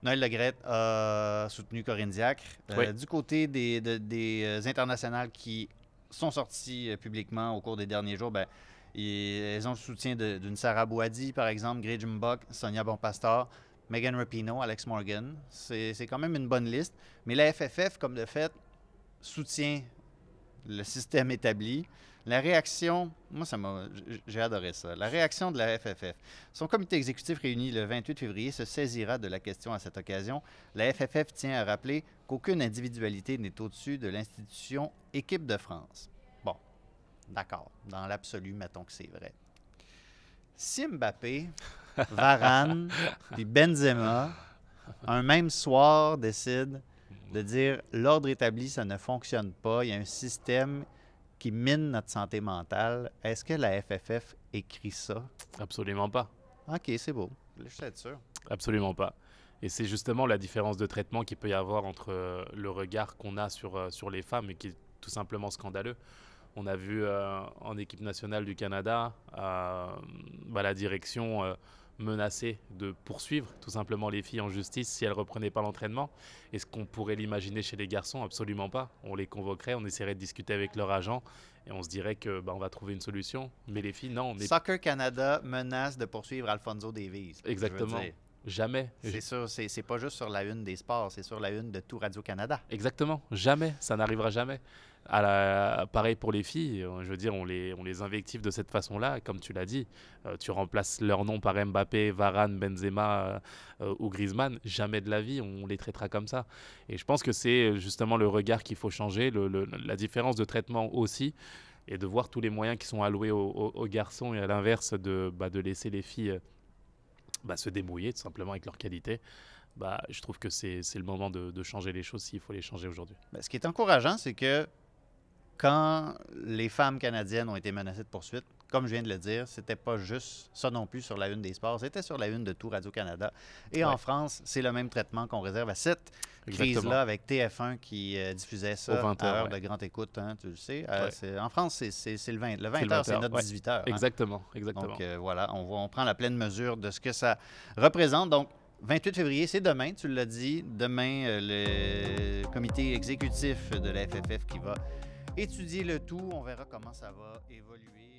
Noël Legrette a soutenu Corinne Diacre. Oui, Du côté des internationales qui sont sorties publiquement au cours des derniers jours, ben, elles ont le soutien d'une Sarah Boadi, par exemple, Gray Jumbuck, Sonia Bonpastor, Megan Rapinoe, Alex Morgan. C'est quand même une bonne liste. Mais la FFF, comme de fait, soutient le système établi. La réaction, moi, j'ai adoré ça. La réaction de la FFF. Son comité exécutif réuni le 28 février se saisira de la question à cette occasion. La FFF tient à rappeler qu'aucune individualité n'est au-dessus de l'institution Équipe de France. Bon, d'accord. Dans l'absolu, mettons que c'est vrai. Si Mbappé, Varane puis Benzema, un même soir, décident de dire l'ordre établi, ça ne fonctionne pas, il y a un système qui mine notre santé mentale, est-ce que la FFF écrit ça? absolument pas. OK, c'est beau. Je suis être sûr. Absolument pas. Et c'est justement la différence de traitement qu'il peut y avoir entre le regard qu'on a sur les femmes et qui est tout simplement scandaleux. On a vu en équipe nationale du Canada la direction menacer de poursuivre tout simplement les filles en justice si elles ne reprenaient pas l'entraînement. Est-ce qu'on pourrait l'imaginer chez les garçons? Absolument pas. On les convoquerait, on essaierait de discuter avec leur agent et on se dirait que on va trouver une solution. Mais les filles, non. Soccer Canada menace de poursuivre Alfonso Davies. Exactement. Jamais. C'est sûr, c'est pas juste sur la une des sports, c'est sur la une de tout Radio-Canada. Exactement, jamais, ça n'arrivera jamais. Pareil pour les filles, je veux dire, on les invective de cette façon-là, comme tu l'as dit. Tu remplaces leur nom par Mbappé, Varane, Benzema ou Griezmann, jamais de la vie, on les traitera comme ça. Et je pense que c'est justement le regard qu'il faut changer, la différence de traitement aussi, et de voir tous les moyens qui sont alloués aux garçons et à l'inverse de laisser les filles se débrouiller tout simplement avec leur qualité. Je trouve que c'est le moment de changer les choses s'il faut les changer aujourd'hui. Ben, ce qui est encourageant, c'est que quand les femmes canadiennes ont été menacées de poursuite, comme je viens de le dire, c'était pas juste ça non plus sur la une des sports, c'était sur la une de tout Radio-Canada. Et en France, c'est le même traitement qu'on réserve à cette crise-là avec TF1 qui diffusait ça à heure de grande écoute, hein, tu le sais. En France, c'est le 20h, c'est notre 18h. Hein. Exactement. Donc voilà, on prend la pleine mesure de ce que ça représente. Donc, 28 février, c'est demain, tu l'as dit. Demain, le comité exécutif de la FFF qui va étudier le tout. On verra comment ça va évoluer.